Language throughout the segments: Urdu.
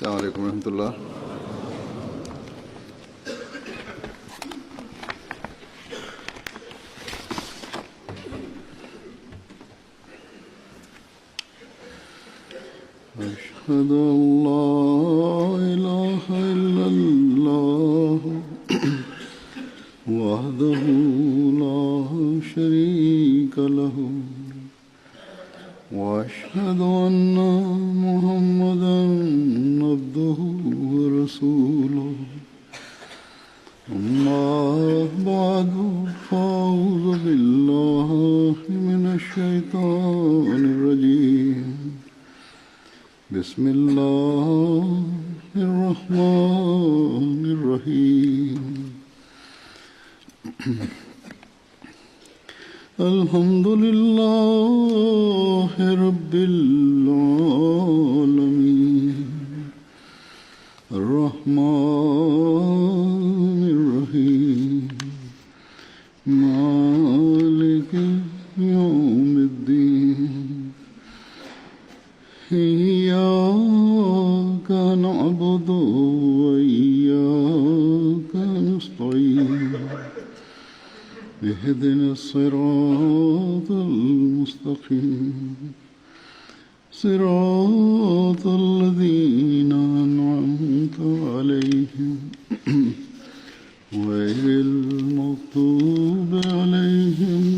السلام علیکم ورحمۃ اللہ۔ أشهد أن لا إله إلا الله وحده لا شريك له وأشهد أن محمدا عبده ورسوله أما بعد فأعوذ بالله من الشيطان الرجيم بسم الله الرحمن الرحيم الحمد لله رب العالمين الرحمن الرحيم مالك يوم الدين إياك نعبد وإياك نستعين اهدنا الصراط المستقيم صراط الذين أنعمت عليهم غير المغضوب عليهم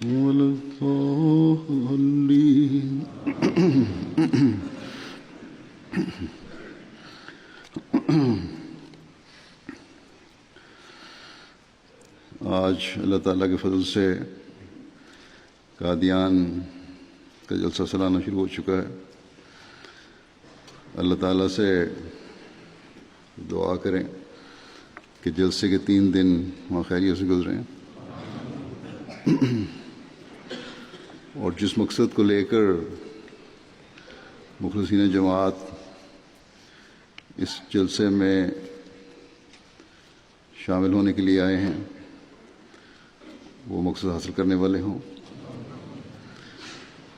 ولا الضالين۔ آج اللہ تعالیٰ کے فضل سے قادیان کا جلسہ سالانہ شروع ہو چکا ہے۔ اللہ تعالیٰ سے دعا کریں کہ جلسے کے 3 دن وہاں خیریت سے گزریں، اور جس مقصد کو لے کر مخلصین جماعت اس جلسے میں شامل ہونے کے لیے آئے ہیں وہ مقصد حاصل کرنے والے ہوں،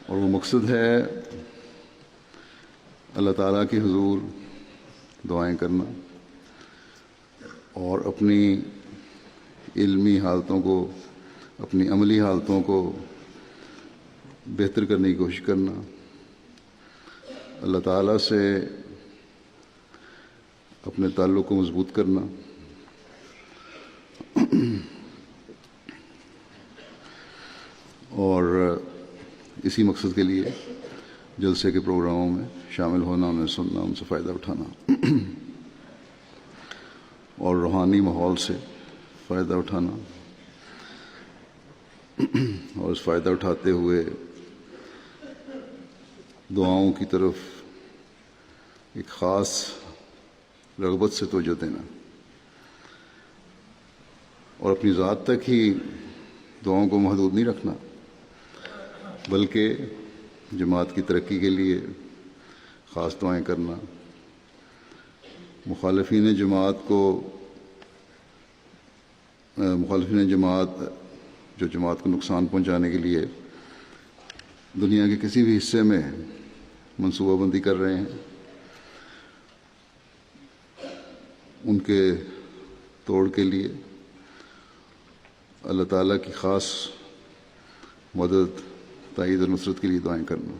اور وہ مقصد ہے اللہ تعالیٰ کے حضور دعائیں کرنا اور اپنی علمی حالتوں کو، اپنی عملی حالتوں کو بہتر کرنے کی کوشش کرنا، اللہ تعالیٰ سے اپنے تعلق کو مضبوط کرنا، اور اسی مقصد کے لیے جلسے کے پروگراموں میں شامل ہونا، انہیں سننا، ان سے فائدہ اٹھانا اور روحانی ماحول سے فائدہ اٹھانا، اور اس فائدہ اٹھاتے ہوئے دعاؤں کی طرف ایک خاص رغبت سے توجہ دینا، اور اپنی ذات تک ہی دعاؤں کو محدود نہیں رکھنا، بلکہ جماعت کی ترقی کے لیے خاص دعائیں کرنا، مخالفین جماعت جو جماعت کو نقصان پہنچانے کے لیے دنیا کے کسی بھی حصے میں منصوبہ بندی کر رہے ہیں، ان کے توڑ کے لیے اللہ تعالیٰ کی خاص مدد، تائید اور نصرت کے لیے دعائیں کرنا۔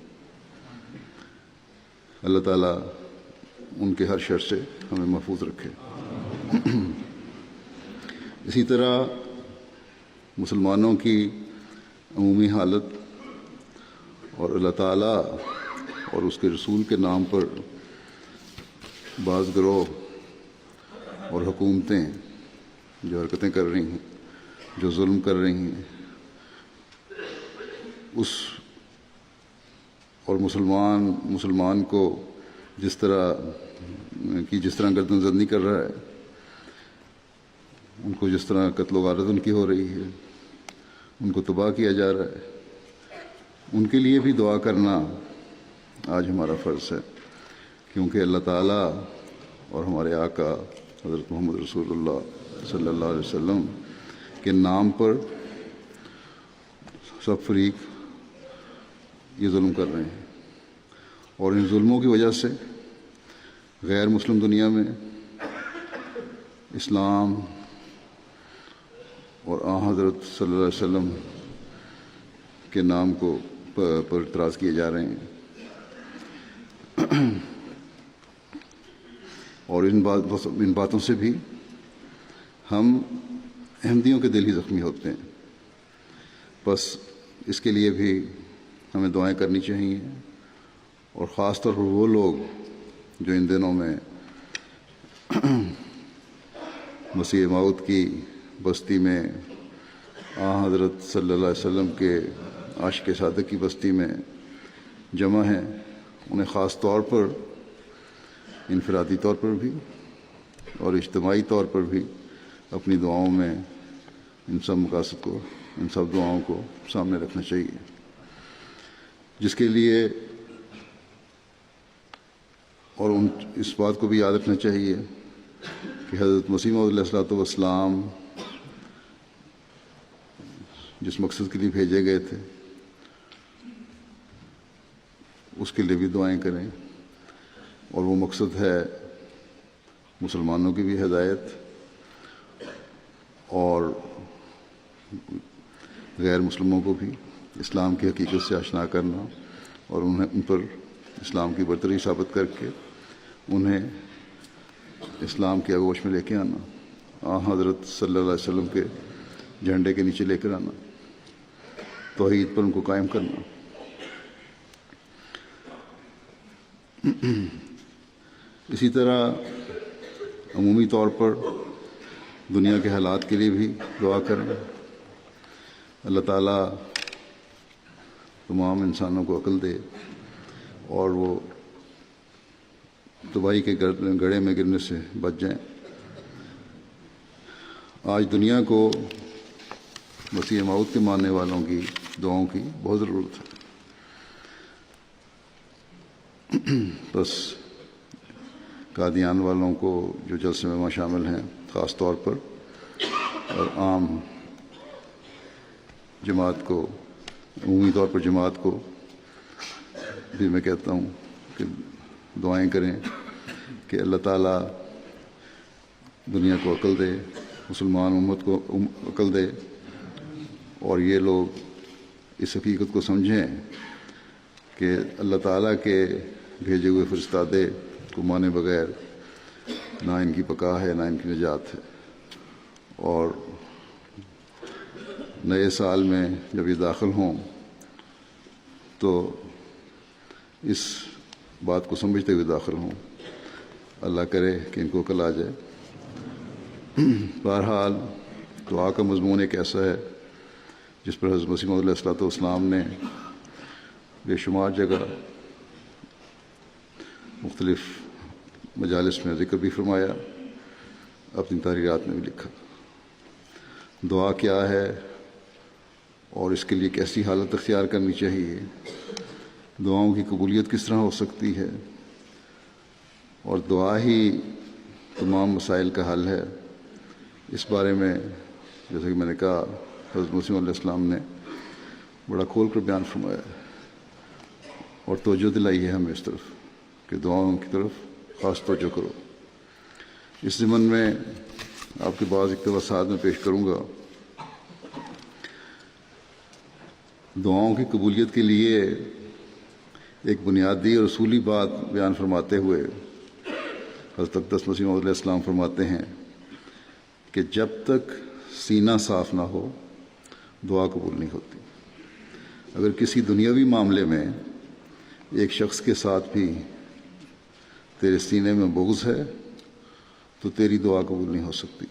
اللہ تعالیٰ ان کے ہر شر سے ہمیں محفوظ رکھے۔ اسی طرح مسلمانوں کی عمومی حالت اور اللہ تعالیٰ اور اس کے رسول کے نام پر بعض گروہ اور حکومتیں جو حرکتیں کر رہی ہیں، جو ظلم کر رہی ہیں، اس اور مسلمان کو جس طرح گردن زدی کر رہا ہے، ان کو جس طرح قتل و غارت ان کی ہو رہی ہے، ان کو تباہ کیا جا رہا ہے، ان کے لیے بھی دعا کرنا آج ہمارا فرض ہے، کیونکہ اللہ تعالیٰ اور ہمارے آقا حضرت محمد رسول اللہ صلی اللہ علیہ وسلم کے نام پر سب فریق یہ ظلم کر رہے ہیں، اور ان ظلموں کی وجہ سے غیر مسلم دنیا میں اسلام اور حضرت صلی اللہ علیہ وسلم کے نام کو پر اعتراض کیے جا رہے ہیں، اور ان باتوں سے بھی ہم احمدیوں کے دل ہی زخمی ہوتے ہیں۔ بس اس کے لیے بھی ہمیں دعائیں کرنی چاہیے، اور خاص طور پر وہ لوگ جو ان دنوں میں مسیح موعود کی بستی میں حضرت صلی اللہ علیہ وسلم کے عاشق صادق کی بستی میں جمع ہیں، انہیں خاص طور پر انفرادی طور پر بھی اور اجتماعی طور پر بھی اپنی دعاؤں میں ان سب مقاصد کو، ان سب دعاؤں کو سامنے رکھنا چاہیے، جس کے لیے اور اس بات کو بھی یاد رکھنا چاہیے کہ حضرت مسیح موعود علیہ الصلوۃ والسلام جس مقصد کے لیے بھیجے گئے تھے اس کے لیے بھی دعائیں کریں، اور وہ مقصد ہے مسلمانوں کی بھی ہدایت اور غیر مسلموں کو بھی اسلام کی حقیقت سے آشنا کرنا، اور ان پر اسلام کی برتری ثابت کر کے انہیں اسلام کی آغوش میں لے کے آنا، حضرت صلی اللہ علیہ وسلم کے جھنڈے کے نیچے لے کر آنا، توحید پر ان کو قائم کرنا۔ اسی طرح عمومی طور پر دنیا کے حالات کے لیے بھی دعا کریں، اللہ تعالیٰ تمام انسانوں کو عقل دے اور وہ تباہی کے گڑھے میں گرنے سے بچ جائیں۔ آج دنیا کو مسیح موعود کے ماننے والوں کی دعاؤں کی بہت ضرورت ہے۔ بس قادیان والوں کو جو جلسے میں شامل ہیں خاص طور پر، اور عام جماعت کو، عمومی طور پر جماعت کو بھی میں کہتا ہوں کہ دعائیں کریں کہ اللہ تعالیٰ دنیا کو عقل دے، مسلمان امت کو عقل دے، اور یہ لوگ اس حقیقت کو سمجھیں کہ اللہ تعالیٰ کے بھیجے ہوئے فرستادے کو مانے بغیر نہ ان کی بقا ہے نہ ان کی نجات ہے۔ اور نئے سال میں جب یہ داخل ہوں تو اس بات کو سمجھتے ہوئے داخل ہوں، اللہ کرے کہ ان کو عقل آ جائے۔ بہرحال دعا کا مضمون ایک ایسا ہے جس پر حضرت مسیح موعود علیہ الصلوۃ والسلام نے بے شمار جگہ مختلف مجالس میں ذکر بھی فرمایا، اپنی تحریرات میں بھی لکھا۔ دعا کیا ہے اور اس کے لیے کیسی حالت اختیار کرنی چاہیے، دعاؤں کی قبولیت کس طرح ہو سکتی ہے، اور دعا ہی تمام مسائل کا حل ہے، اس بارے میں جیسا کہ میں نے کہا حضرت مسیح موعود علیہ السلام نے بڑا کھول کر بیان فرمایا ہے، اور توجہ دلائی ہے ہمیں اس طرف کہ دعاؤں کی طرف خاص توجہ کرو۔ اس ضمن میں آپ کے بعض اقتباسات میں پیش کروں گا۔ دعاؤں کی قبولیت کے لیے ایک بنیادی اور اصولی بات بیان فرماتے ہوئے حضرت اقدس مسیح موعود علیہ السلام فرماتے ہیں کہ جب تک سینہ صاف نہ ہو دعا قبول نہیں ہوتی۔ اگر کسی دنیاوی معاملے میں ایک شخص کے ساتھ بھی تیرے سینے میں بغض ہے تو تیری دعا قبول نہیں ہو سکتی۔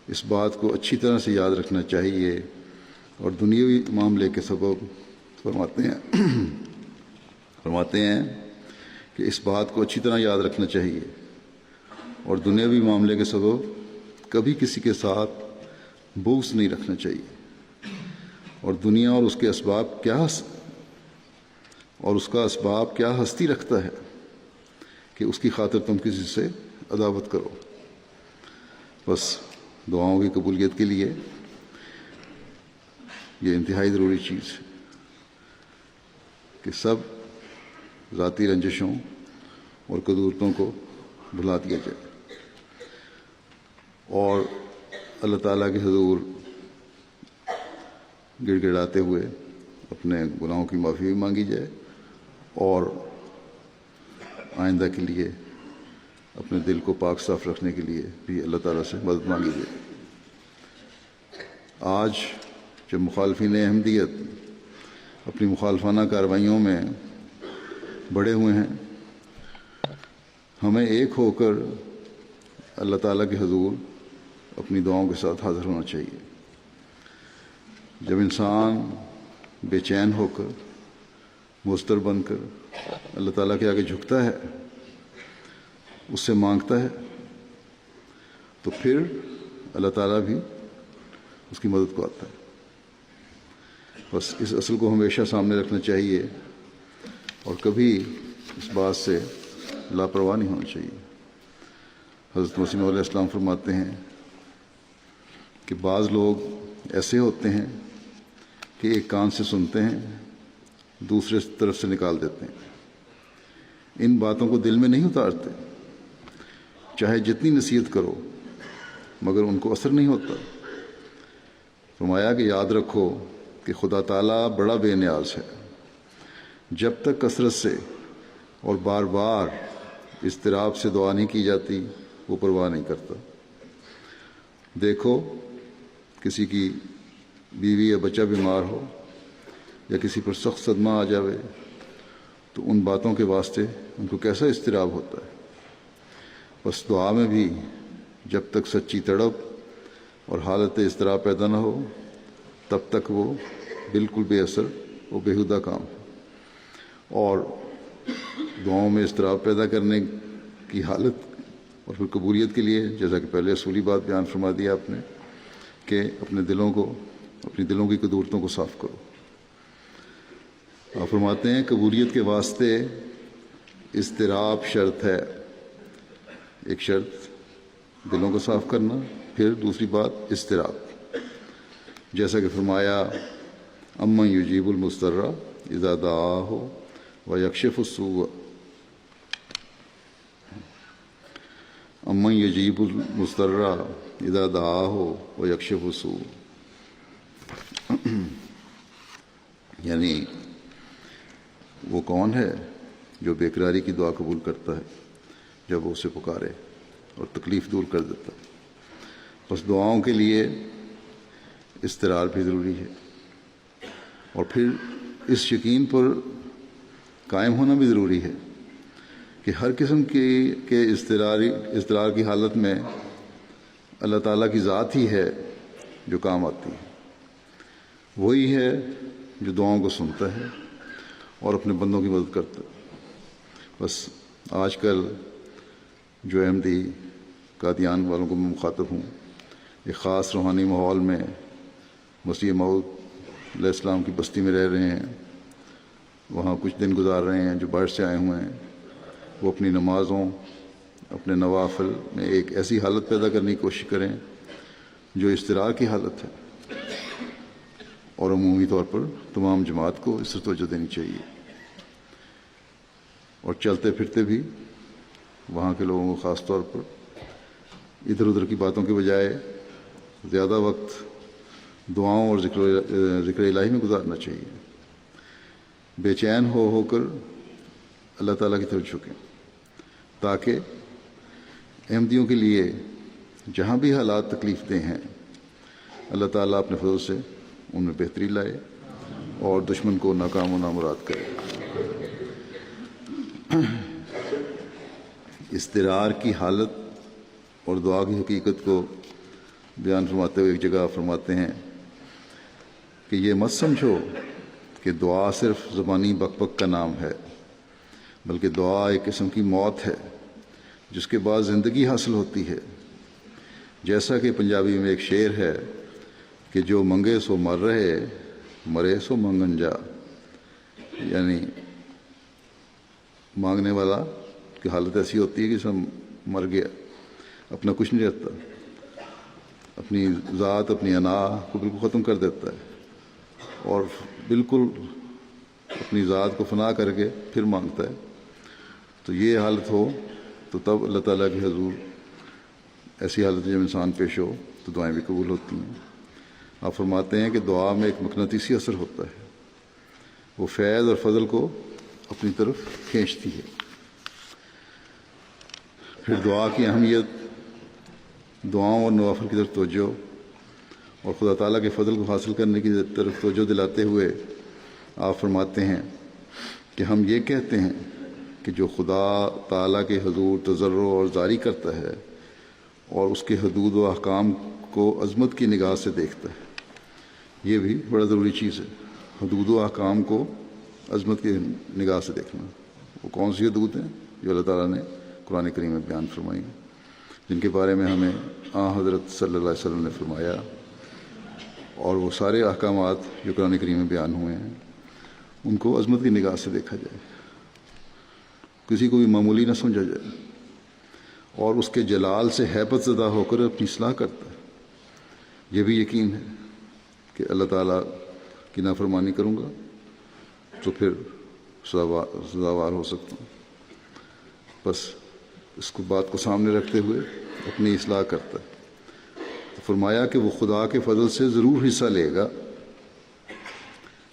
اس بات کو اچھی طرح سے یاد رکھنا چاہیے، اور دنیاوی معاملے کے سبب فرماتے ہیں کہ اس بات کو اچھی طرح یاد رکھنا چاہیے، اور دنیاوی معاملے کے سبب کبھی کسی کے ساتھ بغض نہیں رکھنا چاہیے، اور دنیا اور اس کے اسباب کیا اور اس کا اسباب کیا ہستی رکھتا ہے کہ اس کی خاطر تم کسی سے عداوت کرو۔ بس دعاؤں کی قبولیت کے لیے یہ انتہائی ضروری چیز ہے کہ سب ذاتی رنجشوں اور قدورتوں کو بھلا دیا جائے، اور اللہ تعالیٰ کے حضور گڑ گڑاتے ہوئے اپنے گناہوں کی معافی بھی مانگی جائے، اور آئندہ کے لیے اپنے دل کو پاک صاف رکھنے کے لیے بھی اللہ تعالیٰ سے مدد مانگی جائے۔ آج جب مخالفین احمدیت اپنی مخالفانہ کارروائیوں میں بڑھے ہوئے ہیں، ہمیں ایک ہو کر اللہ تعالیٰ کے حضور اپنی دعاؤں کے ساتھ حاضر ہونا چاہیے۔ جب انسان بے چین ہو کر، مضطر بن کر اللہ تعالیٰ کے آگے جھکتا ہے، اس سے مانگتا ہے، تو پھر اللہ تعالیٰ بھی اس کی مدد کو آتا ہے۔ بس اس اصل کو ہمیشہ سامنے رکھنا چاہیے، اور کبھی اس بات سے لاپرواہ نہیں ہونا چاہیے۔ حضرت مسیح علیہ السلام فرماتے ہیں کہ بعض لوگ ایسے ہوتے ہیں کہ ایک کان سے سنتے ہیں، دوسرے طرف سے نکال دیتے ہیں، ان باتوں کو دل میں نہیں اتارتے، چاہے جتنی نصیحت کرو مگر ان کو اثر نہیں ہوتا۔ فرمایا کہ یاد رکھو کہ خدا تعالیٰ بڑا بے نیاز ہے، جب تک کثرت سے اور بار بار اضطراب سے دعا نہیں کی جاتی وہ پرواہ نہیں کرتا۔ دیکھو کسی کی بیوی یا بچہ بیمار ہو یا کسی پر سخت صدمہ آ جاوے تو ان باتوں کے واسطے ان کو کیسا اضطراب ہوتا ہے۔ بس دعا میں بھی جب تک سچی تڑپ اور حالت اضطراب پیدا نہ ہو تب تک وہ بالکل بے اثر و بیہودہ کام ہے، اور دعاؤں میں اضطراب پیدا کرنے کی حالت اور پھر قبولیت کے لیے، جیسا کہ پہلے اصولی بات بیان فرما دیا آپ نے کہ اپنے دلوں کی قدورتوں کو صاف کرو۔ آپ فرماتے ہیں قبولیت کے واسطے اضطراب شرط ہے۔ ایک شرط دلوں کو صاف کرنا، پھر دوسری بات اضطراب، جیسا کہ فرمایا امن یجیب المضطر اذا دعاہ ویکشف السوء، امن یجیب المضطر اذا دعاہ ویکشف السوء، یعنی وہ کون ہے جو بے قراری کی دعا قبول کرتا ہے جب وہ اسے پکارے اور تکلیف دور کر دیتا ہے۔ بس دعاؤں کے لیے اضطرار بھی ضروری ہے، اور پھر اس یقین پر قائم ہونا بھی ضروری ہے کہ ہر قسم کے اضطرار کی حالت میں اللہ تعالیٰ کی ذات ہی ہے جو کام آتی ہے، وہی ہے جو دعاؤں کو سنتا ہے اور اپنے بندوں کی مدد کرتا ہے۔ بس آج کل جو احمدی قادیان والوں کو میں مخاطب ہوں، ایک خاص روحانی ماحول میں مسیح موعود علیہ السلام کی بستی میں رہ رہے ہیں، وہاں کچھ دن گزار رہے ہیں، جو باہر سے آئے ہوئے ہیں، وہ اپنی نمازوں، اپنے نوافل میں ایک ایسی حالت پیدا کرنے کی کوشش کریں جو اضطرار کی حالت ہے، اور عمومی طور پر تمام جماعت کو اس سے توجہ دینی چاہیے، اور چلتے پھرتے بھی وہاں کے لوگوں کو خاص طور پر ادھر ادھر کی باتوں کے بجائے زیادہ وقت دعاؤں اور ذکر الہی میں گزارنا چاہیے۔ بے چین ہو کر اللہ تعالیٰ کی طرف جھکیں، تاکہ احمدیوں کے لیے جہاں بھی حالات تکلیف دہ ہیں اللہ تعالیٰ اپنے فضل سے ان میں بہتری لائے اور دشمن کو ناکام و نامراد کرے۔ اضطرار کی حالت اور دعا کی حقیقت کو بیان فرماتے ہوئے ایک جگہ فرماتے ہیں کہ یہ مت سمجھو کہ دعا صرف زبانی بک بک کا نام ہے، بلکہ دعا ایک قسم کی موت ہے جس کے بعد زندگی حاصل ہوتی ہے۔ جیسا کہ پنجابی میں ایک شعر ہے کہ جو منگے سو مر رہے، مرے سو منگن جا، یعنی مانگنے والا کی حالت ایسی ہوتی ہے کہ سب مر گیا، اپنا کچھ نہیں رہتا، اپنی ذات، اپنی انا کو بالکل ختم کر دیتا ہے، اور بالکل اپنی ذات کو فنا کر کے پھر مانگتا ہے۔ تو یہ حالت ہو تو تب اللہ تعالیٰ کے حضور ایسی حالت جب انسان پیش ہو تو دعائیں بھی قبول ہوتی ہیں۔ آپ فرماتے ہیں کہ دعا میں ایک مقناطیسی اثر ہوتا ہے، وہ فیض اور فضل کو اپنی طرف کھینچتی ہے۔ پھر دعا کی اہمیت، دعاؤں اور نوافل کی طرف توجہ اور خدا تعالیٰ کے فضل کو حاصل کرنے کی طرف توجہ دلاتے ہوئے آپ فرماتے ہیں کہ ہم یہ کہتے ہیں کہ جو خدا تعالیٰ کے حضور تضرع اور زاری کرتا ہے اور اس کے حدود و احکام کو عظمت کی نگاہ سے دیکھتا ہے، یہ بھی بڑا ضروری چیز ہے، حدود و احکام کو عظمت کی نگاہ سے دیکھنا۔ وہ کون سی حدود ہیں جو اللہ تعالیٰ نے قرآن کریم میں بیان فرمائی، جن کے بارے میں ہمیں حضرت صلی اللہ علیہ وسلم نے فرمایا، اور وہ سارے احکامات جو قرآن کریم میں بیان ہوئے ہیں ان کو عظمت کی نگاہ سے دیکھا جائے، کسی کو بھی معمولی نہ سمجھا جائے، اور اس کے جلال سے ہیبت زدہ ہو کر اپنی اصلاح کرتا ہے۔ یہ بھی یقین ہے کہ اللہ تعالیٰ کی نافرمانی کروں گا تو پھر سزاوار ہو سکتا ہوں، بس اس کو بات کو سامنے رکھتے ہوئے اپنی اصلاح کرتا ہے۔ تو فرمایا کہ وہ خدا کے فضل سے ضرور حصہ لے گا،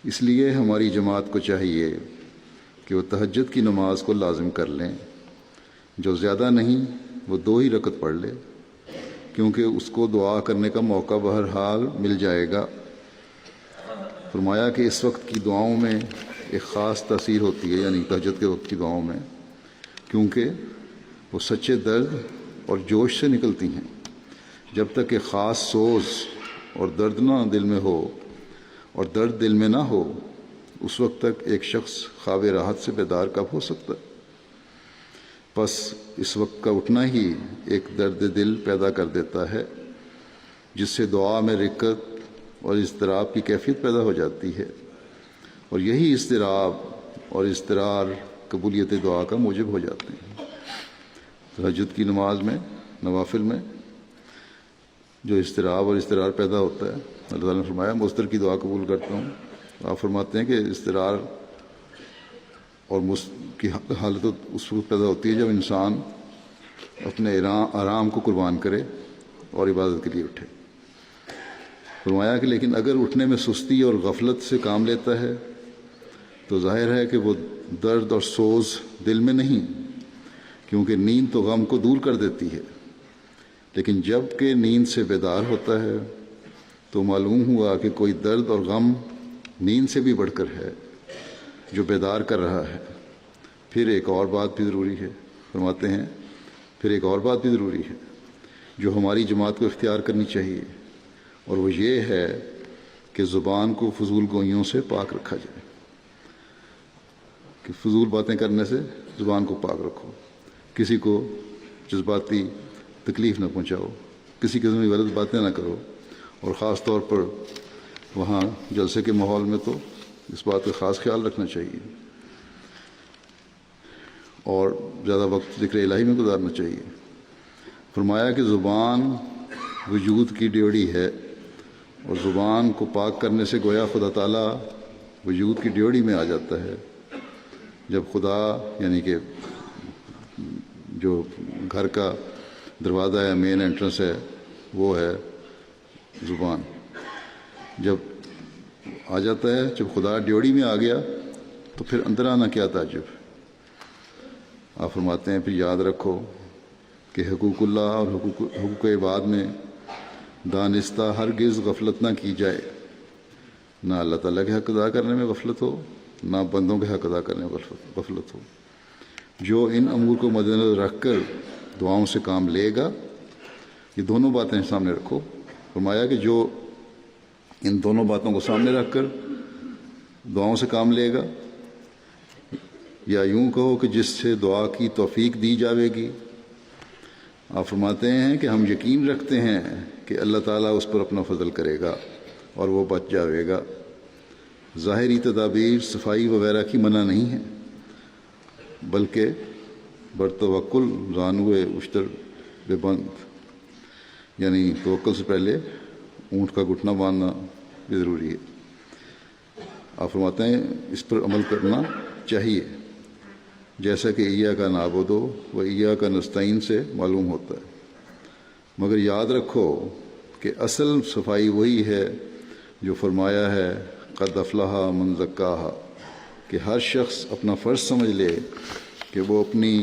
اس لیے ہماری جماعت کو چاہیے کہ وہ تہجد کی نماز کو لازم کر لیں، جو زیادہ نہیں وہ 2 ہی رکعت پڑھ لے، کیونکہ اس کو دعا کرنے کا موقع بہرحال مل جائے گا۔ فرمایا کہ اس وقت کی دعاؤں میں ایک خاص تاثیر ہوتی ہے، یعنی تہجد کے وقت کی دعاؤں میں، کیونکہ وہ سچے درد اور جوش سے نکلتی ہیں۔ جب تک کہ خاص سوز اور درد نہ دل میں ہو اور درد دل میں نہ ہو، اس وقت تک ایک شخص خواب راحت سے بیدار کب ہو سکتا ہے؟ بس اس وقت کا اٹھنا ہی ایک درد دل پیدا کر دیتا ہے، جس سے دعا میں رقت اور اضطراب کی کیفیت پیدا ہو جاتی ہے، اور یہی اضطراب اور اضطرار قبولیت دعا کا موجب ہو جاتے ہیں۔ تہجد کی نماز میں، نوافل میں جو اضطراب اور اضطرار پیدا ہوتا ہے، اللہ تعالیٰ نے فرمایا مضطر کی دعا قبول کرتا ہوں۔ آپ فرماتے ہیں کہ اضطرار اور کی حالت اس وقت پیدا ہوتی ہے جب انسان اپنے آرام کو قربان کرے اور عبادت کے لیے اٹھے۔ فرمایا کہ لیکن اگر اٹھنے میں سستی اور غفلت سے کام لیتا ہے تو ظاہر ہے کہ وہ درد اور سوز دل میں نہیں، کیونکہ نیند تو غم کو دور کر دیتی ہے، لیکن جب کہ نیند سے بیدار ہوتا ہے تو معلوم ہوا کہ کوئی درد اور غم نیند سے بھی بڑھ کر ہے جو بیدار کر رہا ہے۔ پھر ایک اور بات بھی ضروری ہے، فرماتے ہیں پھر ایک اور بات بھی ضروری ہے جو ہماری جماعت کو اختیار کرنی چاہیے، اور وہ یہ ہے کہ زبان کو فضول گوئیوں سے پاک رکھا جائے، کہ فضول باتیں کرنے سے زبان کو پاک رکھو، کسی کو جذباتی تکلیف نہ پہنچاؤ، کسی قسم کی غلط باتیں نہ کرو، اور خاص طور پر وہاں جلسے کے ماحول میں تو اس بات کا خاص خیال رکھنا چاہیے، اور زیادہ وقت ذکر الہی میں گزارنا چاہیے۔ فرمایا کہ زبان وجود کی ڈیوڑی ہے، اور زبان کو پاک کرنے سے گویا خدا تعالیٰ وجود کی ڈیوڑی میں آ جاتا ہے۔ جب خدا یعنی کہ جو گھر کا دروازہ ہے، مین انٹرنس ہے، وہ ہے زبان، جب آ جاتا ہے، جب خدا ڈیوڑی میں آ گیا تو پھر اندر آنا کیا تعجب۔ آپ فرماتے ہیں پھر یاد رکھو کہ حقوق اللہ اور حقوق عباد میں دانستہ ہرگز غفلت نہ کی جائے، نہ اللہ تعالیٰ کے حق ادا کرنے میں غفلت ہو، نہ بندوں کے حق ادا کرنے میں غفلت ہو۔ جو ان امور کو مد نظر رکھ کر دعاؤں سے کام لے گا، یہ دونوں باتیں سامنے رکھو۔ فرمایا کہ جو ان دونوں باتوں کو سامنے رکھ کر دعاؤں سے کام لے گا، یا یوں کہو کہ جس سے دعا کی توفیق دی جاوے گی۔ آپ فرماتے ہیں کہ ہم یقین رکھتے ہیں کہ اللہ تعالیٰ اس پر اپنا فضل کرے گا اور وہ بچ جاوے گا۔ ظاہری تدابیر صفائی وغیرہ کی منع نہیں ہے، بلکہ برتوکل زانوے اشتر بے بند، یعنی توکل سے پہلے اونٹ کا گھٹنا باندھنا بھی ضروری ہے۔ آپ فرماتے ہیں اس پر عمل کرنا چاہیے، جیسا کہ ایاک نعبد و ایاک نستعین سے معلوم ہوتا ہے، مگر یاد رکھو کہ اصل صفائی وہی ہے جو فرمایا ہے قد افلح من زکاہا، کہ ہر شخص اپنا فرض سمجھ لے کہ وہ اپنی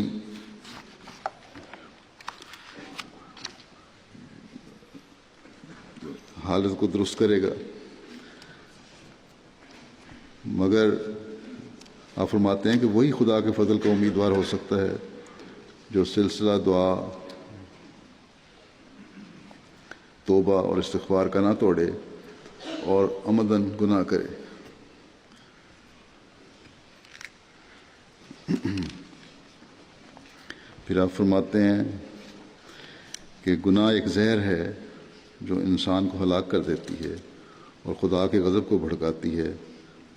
حالت کو درست کرے گا۔ مگر آپ فرماتے ہیں کہ وہی خدا کے فضل کا امیدوار ہو سکتا ہے جو سلسلہ دعا، توبہ اور استغفار کا نہ توڑے اور عمدن گناہ کرے۔ پھر آپ فرماتے ہیں کہ گناہ ایک زہر ہے جو انسان کو ہلاک کر دیتی ہے اور خدا کے غضب کو بھڑکاتی ہے۔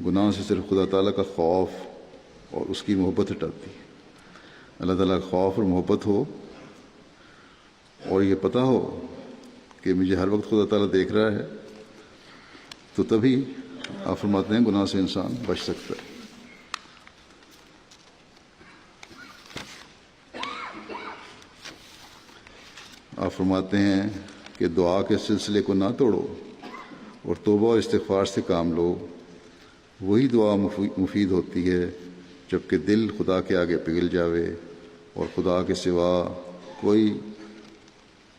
گناہ سے صرف خدا تعالیٰ کا خوف اور اس کی محبت ہٹاتی ہے۔ اللہ تعالیٰ کا خوف اور محبت ہو اور یہ پتہ ہو کہ مجھے ہر وقت خدا تعالیٰ دیکھ رہا ہے، تو تبھی آپ فرماتے ہیں گناہ سے انسان بچ سکتا ہے۔ آپ فرماتے ہیں کہ دعا کے سلسلے کو نہ توڑو اور توبہ اور استغفار سے کام لو۔ وہی دعا مفید ہوتی ہے جب کہ دل خدا کے آگے پگھل جاوے اور خدا کے سوا کوئی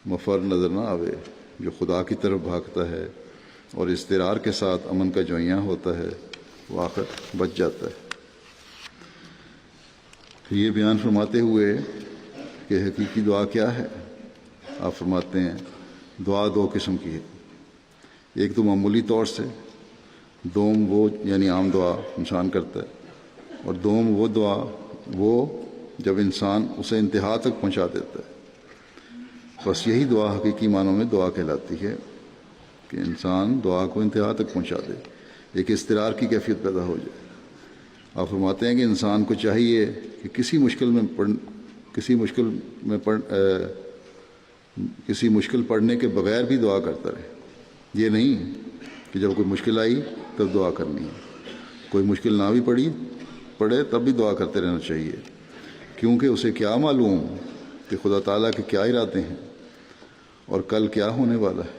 مفر نظر نہ آوے، جو خدا کی طرف بھاگتا ہے اور اضطرار کے ساتھ امن کا جویاں ہوتا ہے، وہ آخر بچ جاتا ہے۔ یہ بیان فرماتے ہوئے کہ حقیقی دعا کیا ہے، آپ فرماتے ہیں دعا دو قسم کی ہے، ایک تو معمولی طور سے، دوم وہ یعنی عام دعا انسان کرتا ہے، اور دوم وہ دعا وہ جب انسان اسے انتہا تک پہنچا دیتا ہے۔ بس یہی دعا حقیقی معنوں میں دعا کہلاتی ہے کہ انسان دعا کو انتہا تک پہنچا دے، ایک اضطرار کی کیفیت پیدا ہو جائے۔ آپ فرماتے ہیں کہ انسان کو چاہیے کہ کسی مشکل پڑنے کے بغیر بھی دعا کرتا رہے۔ یہ نہیں کہ جب کوئی مشکل آئی تب دعا کرنی ہے، کوئی مشکل نہ بھی پڑے تب بھی دعا کرتے رہنا چاہیے، کیونکہ اسے کیا معلوم کہ خدا تعالیٰ کے کیا ارادے ہیں اور کل کیا ہونے والا ہے۔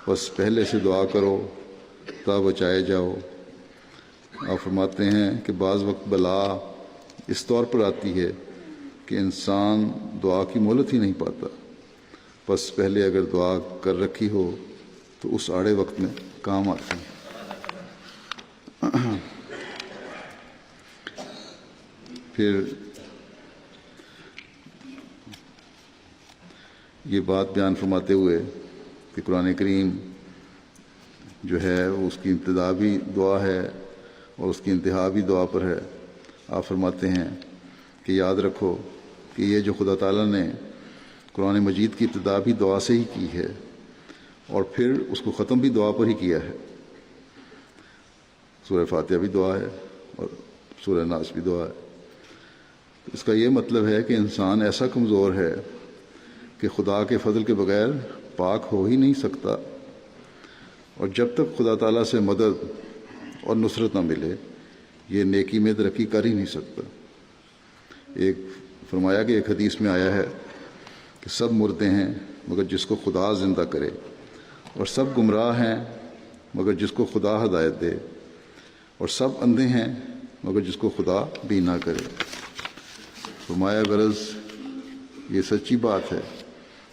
بس پہلے سے دعا کرو تب بچائے جاؤ۔ آپ فرماتے ہیں کہ بعض وقت بلا اس طور پر آتی ہے کہ انسان دعا کی مہلت ہی نہیں پاتا، بس پہلے اگر دعا کر رکھی ہو تو اس آڑے وقت میں کام آتی ہے۔ پھر یہ بات بیان فرماتے ہوئے کہ قرآن کریم جو ہے اس کی ابتدا بھی دعا ہے اور اس کی انتہا بھی دعا پر ہے۔ آپ فرماتے ہیں کہ یاد رکھو کہ یہ جو خدا تعالیٰ نے قرآن مجید کی ابتدا بھی دعا سے ہی کی ہے اور پھر اس کو ختم بھی دعا پر ہی کیا ہے۔ سورہ فاتحہ بھی دعا ہے اور سورہ ناس بھی دعا ہے۔ اس کا یہ مطلب ہے کہ انسان ایسا کمزور ہے کہ خدا کے فضل کے بغیر پاک ہو ہی نہیں سکتا، اور جب تک خدا تعالیٰ سے مدد اور نصرت نہ ملے یہ نیکی میں ترقی کر ہی نہیں سکتا۔ ایک فرمایا کہ ایک حدیث میں آیا ہے کہ سب مردے ہیں مگر جس کو خدا زندہ کرے، اور سب گمراہ ہیں مگر جس کو خدا ہدایت دے، اور سب اندھے ہیں مگر جس کو خدا بینا کرے۔ فرمایا غرض یہ سچی بات ہے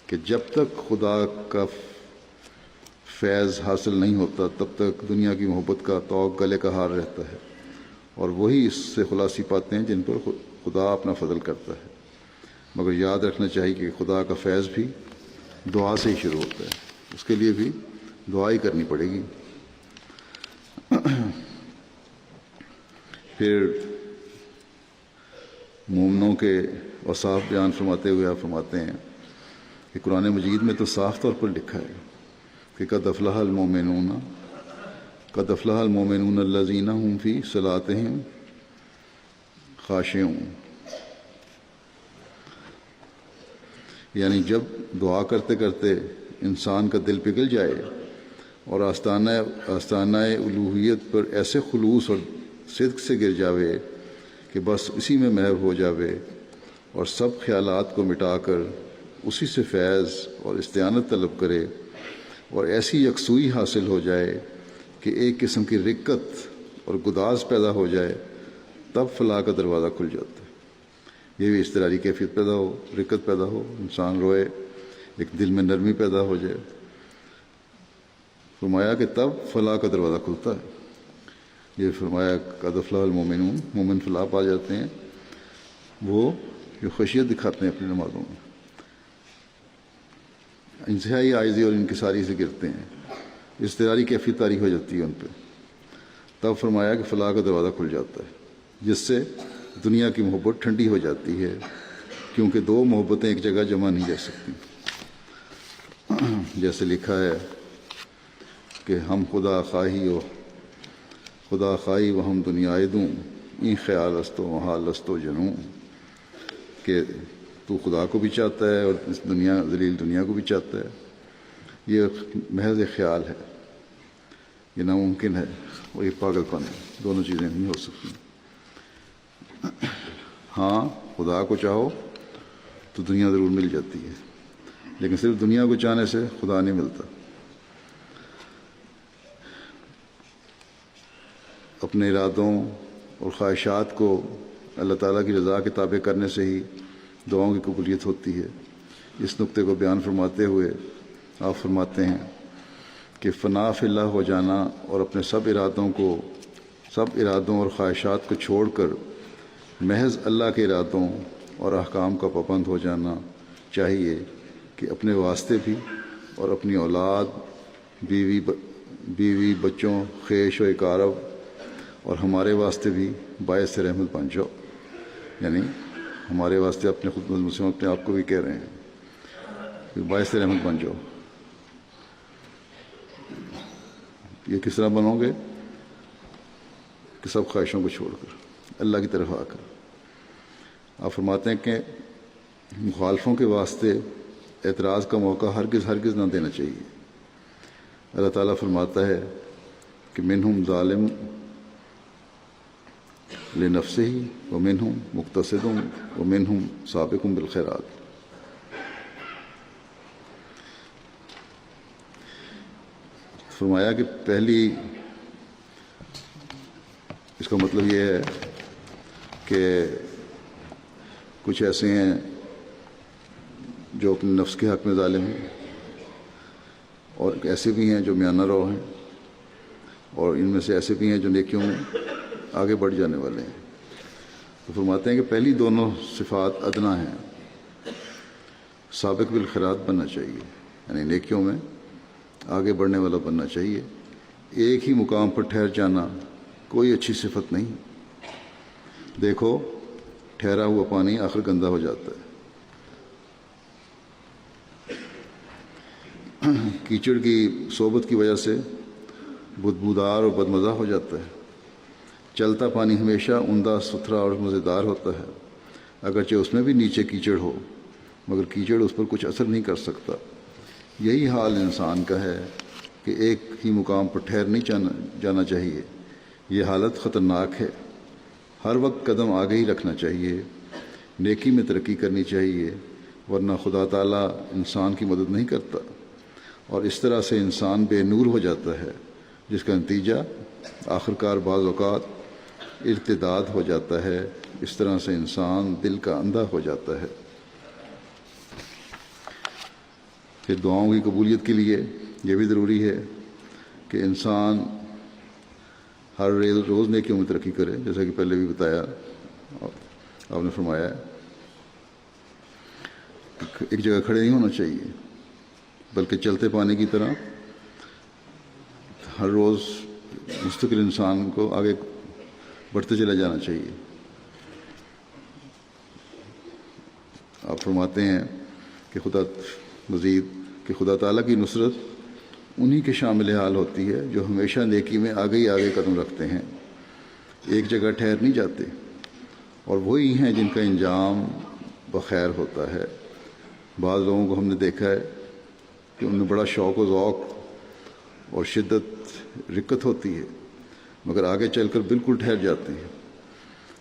کہ جب تک خدا کا فیض حاصل نہیں ہوتا تب تک دنیا کی محبت کا توق گلے کا ہار رہتا ہے، اور وہی اس سے خلاصی پاتے ہیں جن پر خدا اپنا فضل کرتا ہے۔ مگر یاد رکھنا چاہیے کہ خدا کا فیض بھی دعا سے ہی شروع ہوتا ہے، اس کے لیے بھی دعا ہی کرنی پڑے گی۔ پھر مومنوں کے اوصاف بیان فرماتے ہوئے آپ فرماتے ہیں کہ قرآن مجید میں تو صاف طور پر لکھا ہے کہ قد افلح المؤمنون الذین هم فی صلاتہم خاشعون، یعنی جب دعا کرتے کرتے انسان کا دل پگھل جائے اور آستانہ الوہیت پر ایسے خلوص اور صدق سے گر جاوے کہ بس اسی میں محو ہو جاوے اور سب خیالات کو مٹا کر اسی سے فیض اور استعانت طلب کرے اور ایسی یکسوئی حاصل ہو جائے کہ ایک قسم کی رقت اور گداز پیدا ہو جائے، تب فلاح کا دروازہ کھل جاتا ہے۔ یہ بھی اضطراری کیفیت پیدا ہو، رقت پیدا ہو، انسان روئے، ایک دل میں نرمی پیدا ہو جائے، فرمایا کہ تب فلاح کا دروازہ کھلتا ہے۔ یہ فرمایا قد افلح المومنون، مومن فلاح پا جاتے ہیں وہ جو خشیت دکھاتے ہیں اپنی نمازوں میں، انتہائی عاجزی اور انکساری سے گرتے ہیں، اضطراری کیفیت طاری ہو جاتی ہے ان پہ، تب فرمایا کہ فلاح کا دروازہ کھل جاتا ہے، جس سے دنیا کی محبت ٹھنڈی ہو جاتی ہے، کیونکہ دو محبتیں ایک جگہ جمع نہیں رہ سکتی۔ جیسے لکھا ہے کہ ہم خدا خواہی و ہم دنیا دوں، این خیال است و محال است و جنوں، کہ تو خدا کو بھی چاہتا ہے اور اس دنیا ذلیل دنیا کو بھی چاہتا ہے، یہ محض ایک خیال ہے، یہ ناممکن ہے اور یہ پاگل پن ہے، دونوں چیزیں نہیں ہو سکتی۔ ہاں خدا کو چاہو تو دنیا ضرور مل جاتی ہے، لیکن صرف دنیا کو چاہنے سے خدا نہیں ملتا۔ اپنے ارادوں اور خواہشات کو اللہ تعالیٰ کی رضا کے تابع کرنے سے ہی دعاؤں کی قبولیت ہوتی ہے۔ اس نقطے کو بیان فرماتے ہوئے آپ فرماتے ہیں کہ فنا فی اللہ ہو جانا اور اپنے سب ارادوں اور خواہشات کو چھوڑ کر محض اللہ کے ارادوں اور احکام کا پابند ہو جانا چاہیے، کہ اپنے واسطے بھی اور اپنی اولاد، بیوی بچوں، خیش و اقارب اور ہمارے واسطے بھی باعث رحمت بن جاؤ۔ یعنی ہمارے واسطے اپنے خود مسلم اپنے آپ کو بھی کہہ رہے ہیں کہ باعث رحمت بن جاؤ۔ یہ کس طرح بنو گے؟ کہ سب خواہشوں کو چھوڑ کر اللہ کی طرف آ کر۔ آپ فرماتے ہیں کہ مخالفوں کے واسطے اعتراض کا موقع ہرگز نہ دینا چاہیے۔ اللہ تعالیٰ فرماتا ہے کہ منہم ظالم لنفسہ ومنہم مقتصد ومنہم سابق بالخیرات۔ فرمایا کہ پہلی اس کا مطلب یہ ہے کہ کچھ ایسے ہیں جو اپنے نفس کے حق میں ظالم ہیں، اور ایسے بھی ہیں جو میانہ رو ہیں، اور ان میں سے ایسے بھی ہیں جو نیکیوں میں آگے بڑھ جانے والے ہیں۔ تو فرماتے ہیں کہ پہلی دونوں صفات ادنا ہیں، سابق بالخیرات بننا چاہیے، یعنی نیکیوں میں آگے بڑھنے والا بننا چاہیے۔ ایک ہی مقام پر ٹھہر جانا کوئی اچھی صفت نہیں۔ دیکھو ٹھہرا ہوا پانی آخر گندا ہو جاتا ہے، کیچڑ کی صحبت کی وجہ سے بدبودار اور بدمزہ ہو جاتا ہے۔ چلتا پانی ہمیشہ عمدہ، ستھرا اور مزیدار ہوتا ہے، اگرچہ اس میں بھی نیچے کیچڑ ہو، مگر کیچڑ اس پر کچھ اثر نہیں کر سکتا۔ یہی حال انسان کا ہے کہ ایک ہی مقام پر ٹھہر نہیں جانا چاہیے۔ یہ حالت خطرناک ہے۔ ہر وقت قدم آگے ہی رکھنا چاہیے، نیکی میں ترقی کرنی چاہیے، ورنہ خدا تعالیٰ انسان کی مدد نہیں کرتا، اور اس طرح سے انسان بے نور ہو جاتا ہے، جس کا نتیجہ آخرکار بعض اوقات ارتداد ہو جاتا ہے۔ اس طرح سے انسان دل کا اندھا ہو جاتا ہے۔ پھر دعاؤں کی قبولیت کے لیے یہ بھی ضروری ہے کہ انسان ہر روز نیکیوں میں ترقی کرے، جیسا کہ پہلے بھی بتایا آپ نے فرمایا ہے، ایک جگہ کھڑے نہیں ہونا چاہیے، بلکہ چلتے پانی کی طرح ہر روز مستقل انسان کو آگے بڑھتے چلا جانا چاہیے۔ آپ فرماتے ہیں کہ خدا تعالیٰ کی نصرت انہی کے شامل حال ہوتی ہے جو ہمیشہ نیکی میں آگے ہی آگے قدم رکھتے ہیں، ایک جگہ ٹھہر نہیں جاتے، اور وہی ہیں جن کا انجام بخیر ہوتا ہے۔ بعض لوگوں کو ہم نے دیکھا ہے کہ ان میں بڑا شوق و ذوق اور شدت رقت ہوتی ہے، مگر آگے چل کر بالکل ٹھہر جاتے ہیں،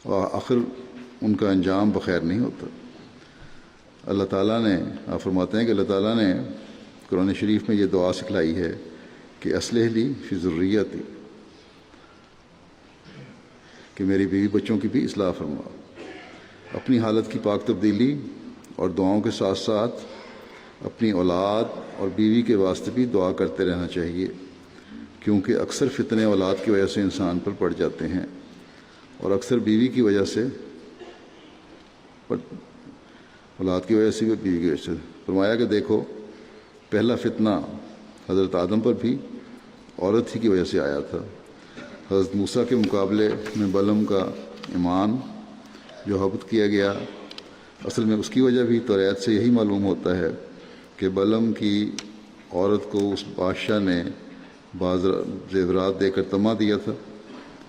اور آخر ان کا انجام بخیر نہیں ہوتا۔ اللہ تعالیٰ نے، آپ فرماتے ہیں کہ اللہ تعالیٰ نے قرآن شریف میں یہ دعا سکھلائی ہے کہ اصلح لی فی ذریتی، کہ میری بیوی بچوں کی بھی اصلاح فرما۔ اپنی حالت کی پاک تبدیلی اور دعاؤں کے ساتھ ساتھ اپنی اولاد اور بیوی کے واسطے بھی دعا کرتے رہنا چاہیے، کیونکہ اکثر فتنے اولاد کی وجہ سے انسان پر پڑ جاتے ہیں، اور اکثر بیوی کی وجہ سے، اولاد کی وجہ سے بھی، بیوی کی وجہ سے۔ فرمایا کہ دیکھو، پہلا فتنہ حضرت آدم پر بھی عورت ہی کی وجہ سے آیا تھا۔ حضرت موسیٰ کے مقابلے میں بلعم کا ایمان جو حبط کیا گیا، اصل میں اس کی وجہ بھی توریت سے یہی معلوم ہوتا ہے کہ بلعم کی عورت کو اس بادشاہ نے بعض زیورات دے کر طمع دیا تھا،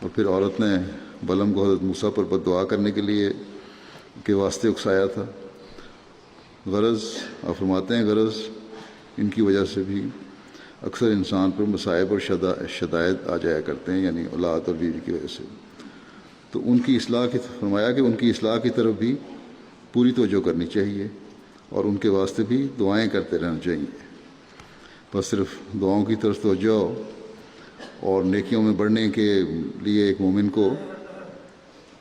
اور پھر عورت نے بلعم کو حضرت موسیٰ پر بد دعا کرنے کے لیے کے واسطے اکسایا تھا۔ غرض، آپ فرماتے ہیں، غرض ان کی وجہ سے بھی اکثر انسان پر مصائب اور شدائد آ جایا کرتے ہیں، یعنی اولاد اور بیوی کی وجہ سے۔ تو ان کی اصلاح کی، فرمایا کہ ان کی اصلاح کی طرف بھی پوری توجہ کرنی چاہیے، اور ان کے واسطے بھی دعائیں کرتے رہنا چاہیے۔ بس صرف دعاؤں کی طرف توجہ اور نیکیوں میں بڑھنے کے لیے ایک مومن کو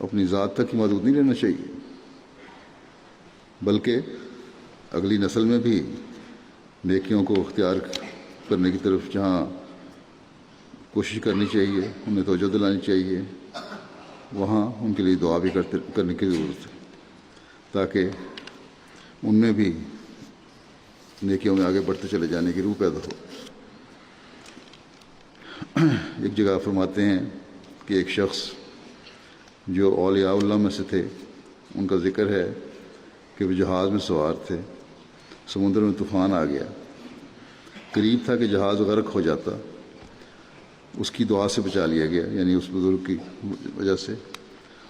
اپنی ذات تک ہی محدود نہیں رہنا چاہیے، بلکہ اگلی نسل میں بھی نیکیوں کو اختیار کرنے کی طرف جہاں کوشش کرنی چاہیے، انہیں توجہ دلانی چاہیے، وہاں ان کے لیے دعا بھی کرنے کی ضرورت ہے، تاکہ ان میں بھی نیکیوں میں آگے بڑھتے چلے جانے کی روح پیدا ہو۔ ایک جگہ فرماتے ہیں کہ ایک شخص جو اولیاء اللہ میں سے تھے، ان کا ذکر ہے کہ وہ جہاز میں سوار تھے، سمندر میں طوفان آ گیا، قریب تھا کہ جہاز غرق ہو جاتا، اس کی دعا سے بچا لیا گیا، یعنی اس بزرگ کی وجہ سے،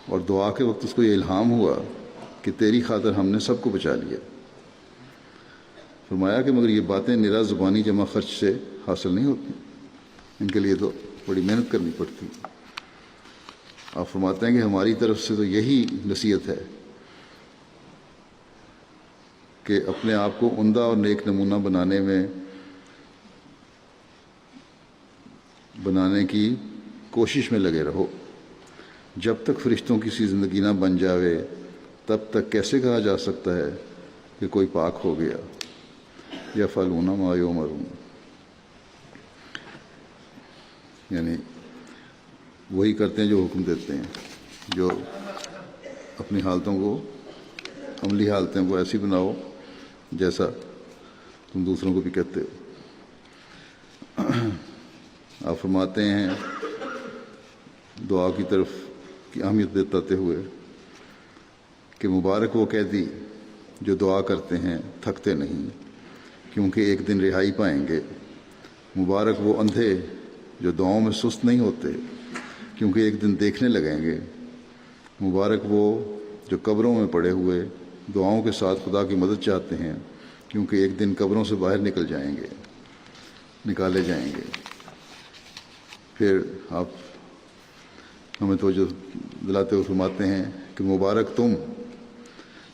اور دعا کے وقت اس کو یہ الہام ہوا کہ تیری خاطر ہم نے سب کو بچا لیا۔ فرمایا کہ مگر یہ باتیں نرا زبانی جمع خرچ سے حاصل نہیں ہوتی، ان کے لیے تو بڑی محنت کرنی پڑتی۔ آپ فرماتے ہیں کہ ہماری طرف سے تو یہی نصیحت ہے کہ اپنے آپ کو عمدہ اور نیک نمونہ بنانے کی کوشش میں لگے رہو۔ جب تک فرشتوں کی سی زندگی نہ بن جاوے، تب تک کیسے کہا جا سکتا ہے کہ کوئی پاک ہو گیا؟ یفعلون ما یؤمرون، یعنی وہی کرتے ہیں جو حکم دیتے ہیں، جو اپنی حالتوں کو، عملی حالتوں کو ایسی بناؤ جیسا تم دوسروں کو بھی کہتے ہو۔ آپ فرماتے ہیں دعا کی طرف کی اہمیت بتاتے ہوئے کہ مبارک وہ قیدی جو دعا کرتے ہیں تھکتے نہیں، کیونکہ ایک دن رہائی پائیں گے۔ مبارک وہ اندھے جو دعاؤں میں سست نہیں ہوتے، کیونکہ ایک دن دیکھنے لگیں گے۔ مبارک وہ جو قبروں میں پڑے ہوئے دعاؤں کے ساتھ خدا کی مدد چاہتے ہیں، کیونکہ ایک دن قبروں سے باہر نکالے جائیں گے۔ پھر آپ ہمیں توجہ دلاتے ہوئے فرماتے ہیں کہ مبارک تم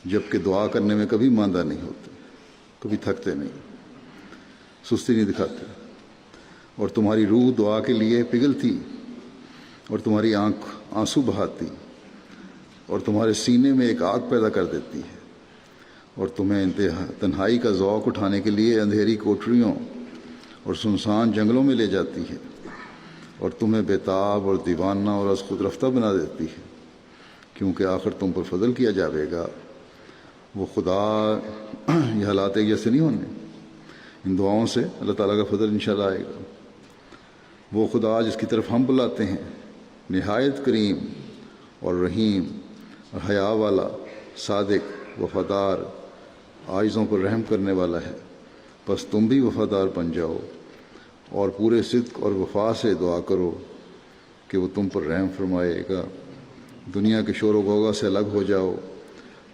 جب کہ دعا کرنے میں کبھی ماندہ نہیں ہوتے، کبھی تھکتے نہیں، سستی نہیں دکھاتے، اور تمہاری روح دعا کے لیے پگھلتی، اور تمہاری آنکھ آنسو بہاتی، اور تمہارے سینے میں ایک آگ پیدا کر دیتی ہے، اور تمہیں تنہائی کا ذوق اٹھانے کے لیے اندھیری کوٹریوں اور سنسان جنگلوں میں لے جاتی ہے، اور تمہیں بیتاب اور دیوانہ اور از خود رفتہ بنا دیتی ہے، کیونکہ آخر تم پر فضل کیا جائے گا۔ وہ خدا، یہ حالات ایک جیسے نہیں ہونے، ان دعاؤں سے اللہ تعالیٰ کا فضل انشاءاللہ آئے گا۔ وہ خدا جس کی طرف ہم بلاتے ہیں نہایت کریم اور رحیم اور حیا والا، صادق، وفادار، عاجزوں پر رحم کرنے والا ہے۔ بس تم بھی وفادار بن جاؤ اور پورے صدق اور وفا سے دعا کرو کہ وہ تم پر رحم فرمائے گا۔ دنیا کے شور و غوغا سے الگ ہو جاؤ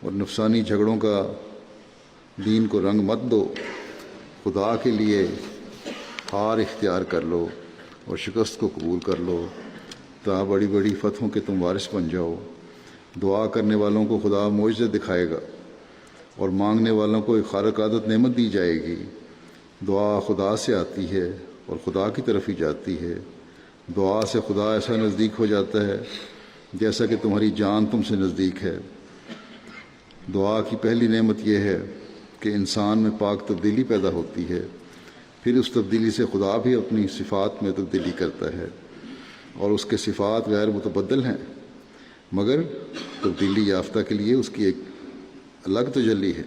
اور نفسانی جھگڑوں کا دین کو رنگ مت دو، خدا کے لیے ہار اختیار کر لو اور شکست کو قبول کر لو، تا بڑی بڑی فتحوں کے تم وارث بن جاؤ، دعا کرنے والوں کو خدا معجزے دکھائے گا اور مانگنے والوں کو ایک خارق عادت نعمت دی جائے گی۔ دعا خدا سے آتی ہے اور خدا کی طرف ہی جاتی ہے۔ دعا سے خدا ایسا نزدیک ہو جاتا ہے جیسا کہ تمہاری جان تم سے نزدیک ہے۔ دعا کی پہلی نعمت یہ ہے کہ انسان میں پاک تبدیلی پیدا ہوتی ہے، پھر اس تبدیلی سے خدا بھی اپنی صفات میں تبدیلی کرتا ہے، اور اس کے صفات غیر متبدل ہیں، مگر تبدیلی یافتہ کے لیے اس کی ایک الگ تجلی ہے۔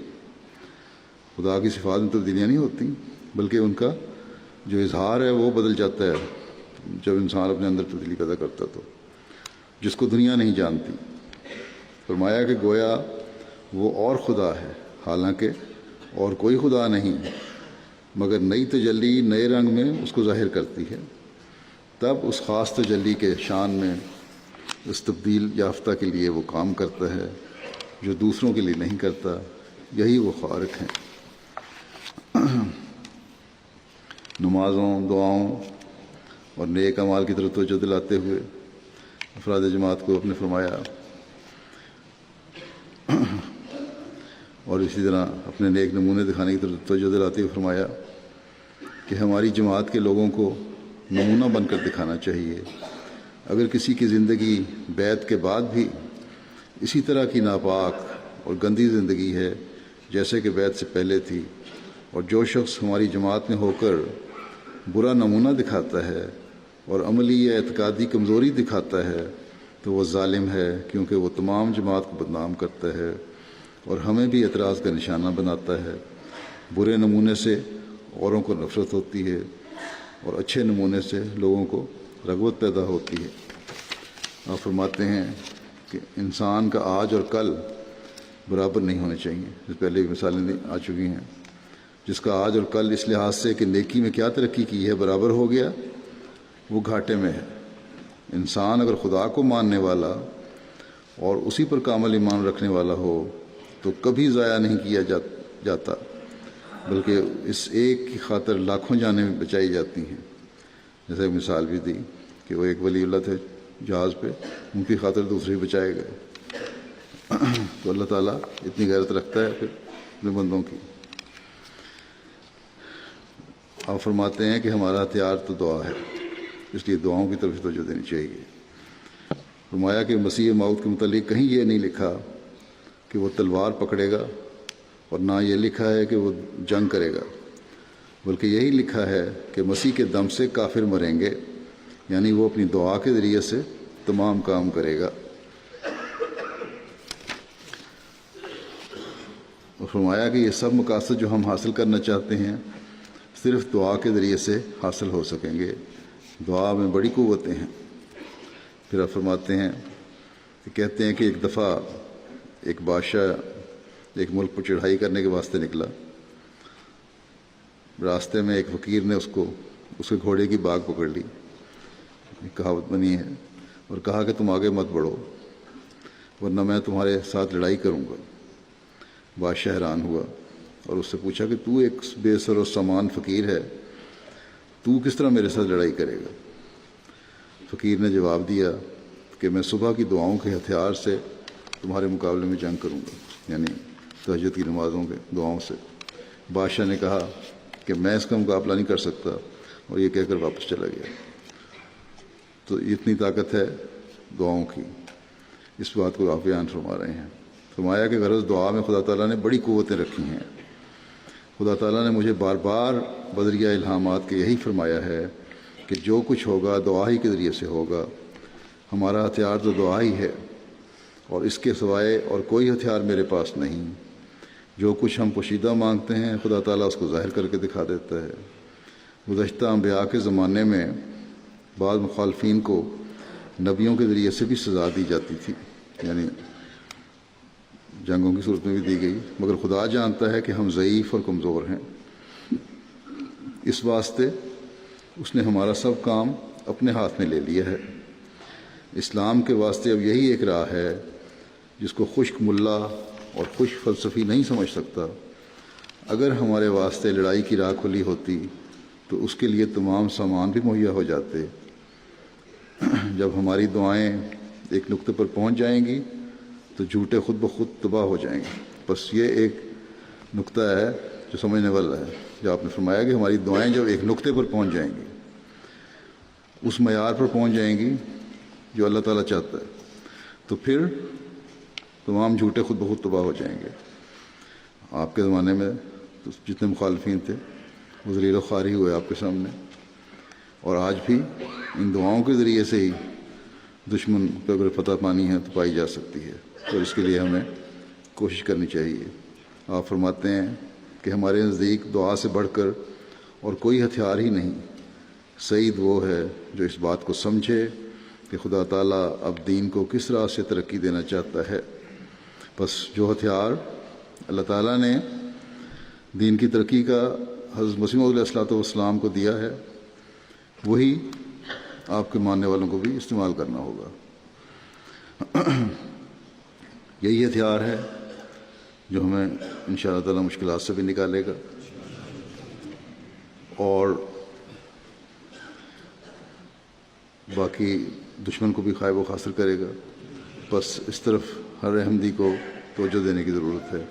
خدا کی صفات میں تبدیلیاں نہیں ہوتی، بلکہ ان کا جو اظہار ہے وہ بدل جاتا ہے جب انسان اپنے اندر تبدیلی پیدا کرتا، تو جس کو دنیا نہیں جانتی۔ فرمایا کہ گویا وہ اور خدا ہے، حالانکہ اور کوئی خدا نہیں، مگر نئی تجلی نئے رنگ میں اس کو ظاہر کرتی ہے۔ تب اس خاص تجلی کے شان میں اس تبدیل یافتہ کے لیے وہ کام کرتا ہے جو دوسروں کے لیے نہیں کرتا۔ یہی وہ خارق ہیں۔ نمازوں، دعاؤں اور نیک اعمال کی طرف توجہ دلاتے ہوئے افراد جماعت کو اپنے فرمایا، اور اسی طرح اپنے نیک نمونے دکھانے کی طرف توجہ دلاتے ہوئے فرمایا کہ ہماری جماعت کے لوگوں کو نمونہ بن کر دکھانا چاہیے۔ اگر کسی کی زندگی بیعت کے بعد بھی اسی طرح کی ناپاک اور گندی زندگی ہے جیسے کہ بیعت سے پہلے تھی، اور جو شخص ہماری جماعت میں ہو کر برا نمونہ دکھاتا ہے اور عملی یا اعتقادی کمزوری دکھاتا ہے، تو وہ ظالم ہے، کیونکہ وہ تمام جماعت کو بدنام کرتا ہے اور ہمیں بھی اعتراض کا نشانہ بناتا ہے۔ برے نمونے سے اوروں کو نفرت ہوتی ہے اور اچھے نمونے سے لوگوں کو رغبت پیدا ہوتی ہے۔ آپ فرماتے ہیں کہ انسان کا آج اور کل برابر نہیں ہونے چاہیے، اس پہلے بھی مثالیں آ چکی ہیں۔ جس کا آج اور کل اس لحاظ سے کہ نیکی میں کیا ترقی کی ہے برابر ہو گیا، وہ گھاٹے میں ہے۔ انسان اگر خدا کو ماننے والا اور اسی پر کامل ایمان رکھنے والا ہو تو کبھی ضائع نہیں کیا جاتا، بلکہ اس ایک کی خاطر لاکھوں جانیں بچائی جاتی ہیں۔ جیسے مثال بھی دی کہ وہ ایک ولی اللہ تھے جہاز پہ، ان کی خاطر دوسرے بچائے گئے۔ تو اللہ تعالیٰ اتنی غیرت رکھتا ہے پھر اپنے بندوں کی۔ آپ فرماتے ہیں کہ ہمارا ہتھیار تو دعا ہے، اس لیے دعاؤں کی طرف توجہ دینی چاہیے۔ فرمایا کہ مسیح موعود کے متعلق کہیں یہ نہیں لکھا کہ وہ تلوار پکڑے گا، اور نہ یہ لکھا ہے کہ وہ جنگ کرے گا، بلکہ یہی لکھا ہے کہ مسیح کے دم سے کافر مریں گے، یعنی وہ اپنی دعا کے ذریعے سے تمام کام کرے گا۔ اور فرمایا کہ یہ سب مقاصد جو ہم حاصل کرنا چاہتے ہیں صرف دعا کے ذریعے سے حاصل ہو سکیں گے۔ دعا میں بڑی قوتیں ہیں۔ پھر آپ فرماتے ہیں کہ کہتے ہیں کہ ایک دفعہ ایک بادشاہ ایک ملک پر چڑھائی کرنے کے واسطے نکلا۔ راستے میں ایک فقیر نے اس کے گھوڑے کی باگ پکڑ لی، ایک کہاوت بنی ہے، اور کہا کہ تم آگے مت بڑھو ورنہ میں تمہارے ساتھ لڑائی کروں گا۔ بادشاہ حیران ہوا اور اس سے پوچھا کہ تو ایک بے سر و سامان فقیر ہے، تو کس طرح میرے ساتھ لڑائی کرے گا؟ فقیر نے جواب دیا کہ میں صبح کی دعاؤں کے ہتھیار سے تمہارے مقابلے میں جنگ کروں گا، یعنی تہجد کی نمازوں کے دعاؤں سے۔ بادشاہ نے کہا کہ میں اس کا مقابلہ نہیں کر سکتا، اور یہ کہہ کر واپس چلا گیا۔ تو اتنی طاقت ہے دعاؤں کی، اس بات کو آپ بیان فرما رہے ہیں۔ فرمایا کہ غرض دعا میں خدا تعالیٰ نے بڑی قوتیں رکھی ہیں۔ خدا تعالیٰ نے مجھے بار بار بدریہ الہامات کے یہی فرمایا ہے کہ جو کچھ ہوگا دعا ہی کے ذریعے سے ہوگا۔ ہمارا ہتھیار تو دعا ہی ہے، اور اس کے سوائے اور کوئی ہتھیار میرے پاس نہیں۔ جو کچھ ہم پوشیدہ مانگتے ہیں خدا تعالیٰ اس کو ظاہر کر کے دکھا دیتا ہے۔ گزشتہ انبیاء کے زمانے میں بعض مخالفین کو نبیوں کے ذریعے سے بھی سزا دی جاتی تھی، یعنی جنگوں کی صورت میں بھی دی گئی، مگر خدا جانتا ہے کہ ہم ضعیف اور کمزور ہیں۔ اس واسطے اس نے ہمارا سب کام اپنے ہاتھ میں لے لیا ہے۔ اسلام کے واسطے اب یہی ایک راہ ہے جس کو خشک ملا اور خشک فلسفی نہیں سمجھ سکتا۔ اگر ہمارے واسطے لڑائی کی راہ کھلی ہوتی تو اس کے لیے تمام سامان بھی مہیا ہو جاتے۔ جب ہماری دعائیں ایک نقطے پر پہنچ جائیں گی تو جھوٹے خود بخود تباہ ہو جائیں گے۔ بس یہ ایک نقطہ ہے جو سمجھنے والا ہے، جو آپ نے فرمایا کہ ہماری دعائیں جب ایک نقطے پر پہنچ جائیں گی، اس معیار پر پہنچ جائیں گی جو اللہ تعالیٰ چاہتا ہے، تو پھر تمام جھوٹے خود بخود تباہ ہو جائیں گے۔ آپ کے زمانے میں تو جتنے مخالفین تھے وہ ذلیل و خواری ہوئے آپ کے سامنے، اور آج بھی ان دعاؤں کے ذریعے سے ہی دشمن پہ اگر فتح پانی ہے تو پائی جا سکتی ہے، اور اس کے لیے ہمیں کوشش کرنی چاہیے۔ آپ فرماتے ہیں کہ ہمارے نزدیک دعا سے بڑھ کر اور کوئی ہتھیار ہی نہیں، سعید وہ ہے جو اس بات کو سمجھے کہ خدا تعالیٰ اب دین کو کس راہ سے ترقی دینا چاہتا ہے۔ بس جو ہتھیار اللہ تعالیٰ نے دین کی ترقی کا حضرت مسیح موعود علیہ السلام کو دیا ہے، وہی آپ کے ماننے والوں کو بھی استعمال کرنا ہوگا۔ یہی ہتھیار ہے جو ہمیں انشاءاللہ تعالیٰ مشکلات سے بھی نکالے گا اور باقی دشمن کو بھی خائب و خاسر کرے گا۔ بس اس طرف ہر احمدی کو توجہ دینے کی ضرورت ہے۔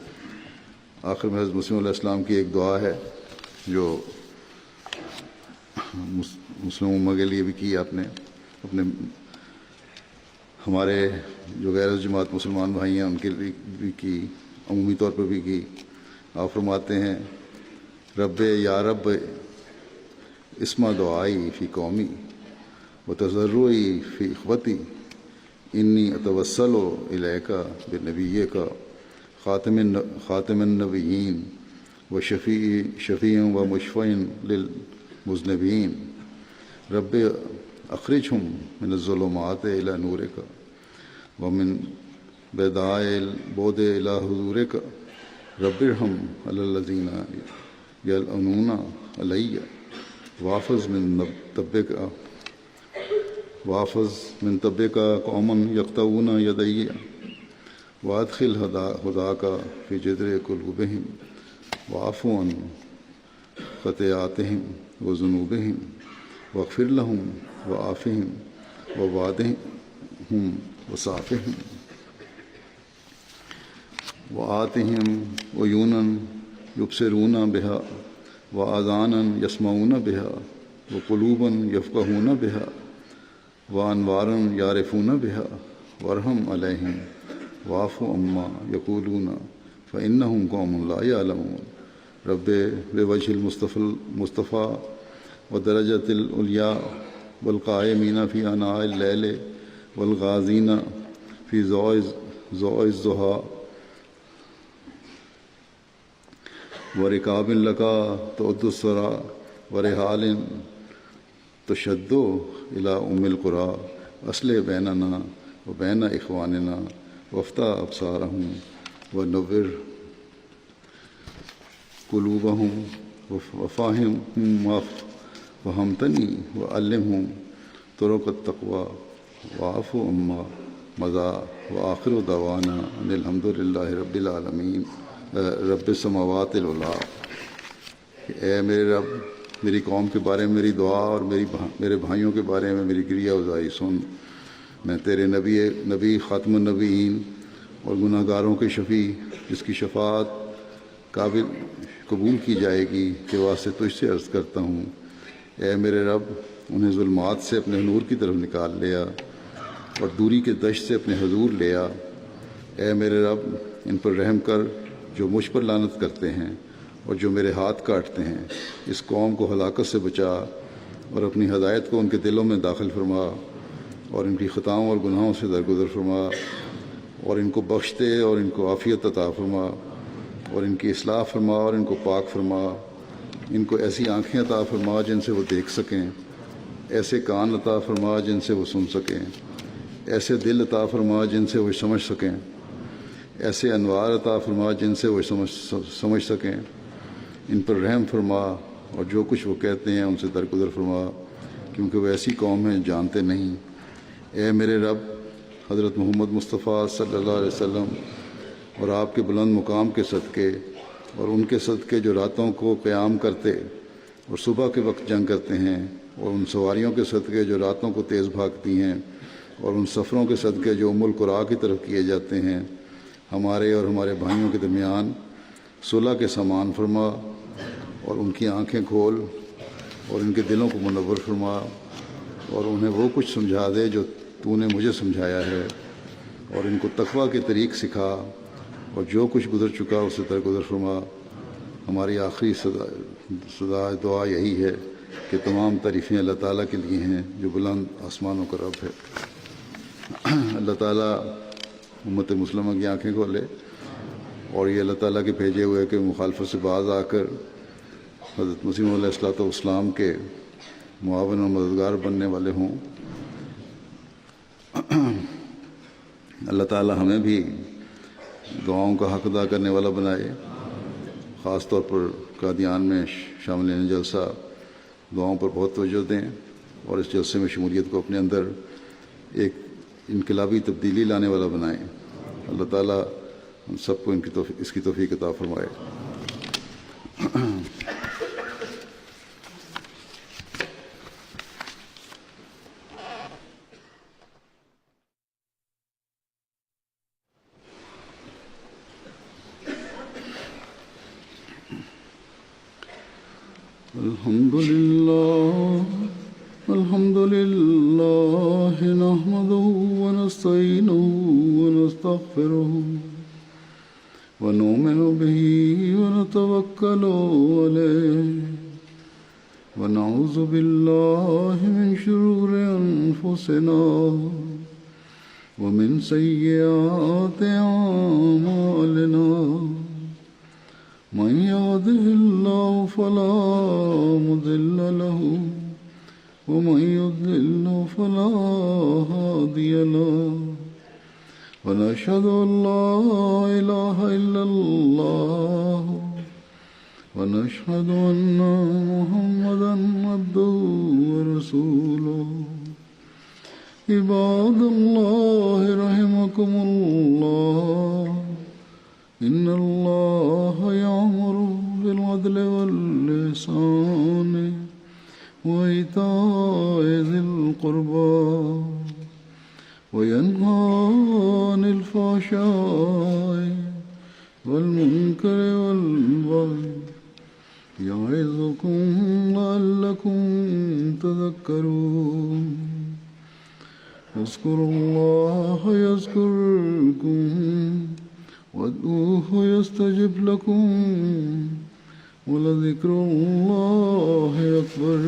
آخر میں حضرت مسیح علیہ السلام کی ایک دعا ہے جو مسلم امہ کے لیے بھی کی آپ نے، اپنے ہمارے جو غیر جماعت مسلمان بھائی ہیں ان کے لیے بھی کی، عمومی طور پر بھی کی۔ آپ فرماتے ہیں رب یا رب اسمع دعائی فی قومی و تضرعی فی اخوتی انی اتوسل الیک بنبیک خاتم النبیین و شفیع و مشفع للمذنبین رب اخرجہم من الظلمات الی نورک ومن بیداء البعد الی حضورک رب ارحم علی الذین یلعنون علی واحفظ من تبک قوما یقطعون یدی وادخل ہداک فی جذر قلوبہم واعف عن خطیئاتہم وذنوبہم واغفر لہم وعافہم ووعدہم وصافہم وآتہم عیونا یبصرون بہا وآذانا یسمعون بہا وقلوبا یفقہون بہا وانوارا یعرفون بہا وارحم علیہم واعف عما یقولون فإنہم قوم لا یعلمون رب بوجہ المصطفیٰ ودرجۃ العلیاء والقائمین فی آناء اللیل والغازین فی ضوء الضحیٰ ورکاب لکا تعد السرا ورحال تشد الی ام القریٰ اصلح بیننا وبین اخواننا وافتح ابصارہم ونور قلوبہم وفہمہم ما فہمتنی وعلمہم طرق التقوی واعف عما مضی وآخر دعوانا ان الحمد للہ رب العالمین۔ رب السماوات العلیٰ، اے میرے رب، میری قوم کے بارے میں میری دعا اور میرے بھائیوں کے بارے میں میری گریہ ازائی سن۔ میں تیرے نبی خاتم النبیین اور گناہ گاروں کے شفیع جس کی شفاعت قابل قبول کی جائے گی کے واسطے تجھ سے عرض کرتا ہوں، اے میرے رب، انہیں ظلمات سے اپنے نور کی طرف نکال لیا اور دوری کے دشت سے اپنے حضور لیا۔ اے میرے رب، ان پر رحم کر جو مجھ پر لعنت کرتے ہیں اور جو میرے ہاتھ کاٹتے ہیں۔ اس قوم کو ہلاکت سے بچا اور اپنی ہدایت کو ان کے دلوں میں داخل فرما اور ان کی خطاؤں اور گناہوں سے درگزر فرما اور ان کو بخش دے اور ان کو عافیت عطا فرما اور ان کی اصلاح فرما اور ان کو پاک فرما۔ ان کو ایسی آنکھیں عطا فرما جن سے وہ دیکھ سکیں، ایسے کان عطا فرما جن سے وہ سن سکیں، ایسے دل عطا فرما جن سے وہ سمجھ سکیں، ایسے انوار عطا فرما جن سے وہ سمجھ سکیں۔ ان پر رحم فرما اور جو کچھ وہ کہتے ہیں ان سے درگزر فرما، کیونکہ وہ ایسی قوم ہیں جانتے نہیں۔ اے میرے رب، حضرت محمد مصطفیٰ صلی اللہ علیہ وسلم اور آپ کے بلند مقام کے صدقے اور ان کے صدقے جو راتوں کو قیام کرتے اور صبح کے وقت جنگ کرتے ہیں، اور ان سواریوں کے صدقے جو راتوں کو تیز بھاگتی ہیں، اور ان سفروں کے صدقے جو ام القریٰ کی طرف کیے جاتے ہیں، ہمارے اور ہمارے بھائیوں کے درمیان صلح کے سامان فرما اور ان کی آنکھیں کھول اور ان کے دلوں کو منور فرما اور انہیں وہ کچھ سمجھا دے جو تو نے مجھے سمجھایا ہے اور ان کو تقویٰ کے طریق سکھا اور جو کچھ گزر چکا اسے درگزر فرما۔ ہماری آخری صدا دعا یہی ہے کہ تمام تعریفیں اللہ تعالیٰ کے لیے ہیں جو بلند آسمانوں کا رب ہے۔ اللہ تعالیٰ امت مسلمہ کی آنکھیں کھولے اور یہ اللہ تعالیٰ کے بھیجے ہوئے کہ مخالفت سے باز آ کر حضرت مسیح علیہ الصلوۃ والسلام کے معاون اور مددگار بننے والے ہوں۔ اللہ تعالیٰ ہمیں بھی دعاؤں کا حق ادا کرنے والا بنائے، خاص طور پر قادیان میں شامل جلسہ دعاؤں پر بہت توجہ دیں اور اس جلسے میں شمولیت کو اپنے اندر ایک انقلابی تبدیلی لانے والا بنائیں۔ اللہ تعالیٰ ہم سب کو اس کی توفیق عطا فرمائے۔ الحمد لله نحمده ونستعينه ونستغفره ونؤمن به ونتوكل عليه ونعوذ بالله من شرور أنفسنا ومن سيئات أعمالنا من يهده الله فلا مضل له ومن يضلل فلا هادي له ونشهد أن لا إله إلا الله ونشهد أن محمدا عبده ورسوله عباد الله رحمكم الله إن الله يأمر بالعدل والإحسان وإيتاء ذي القربى وينهى عن الفحشاء والمنكر والبغي يعظكم لعلكم تذكرون اذكروا الله يذكركم وادعوه يستجب لكم ولذكر الله أكبر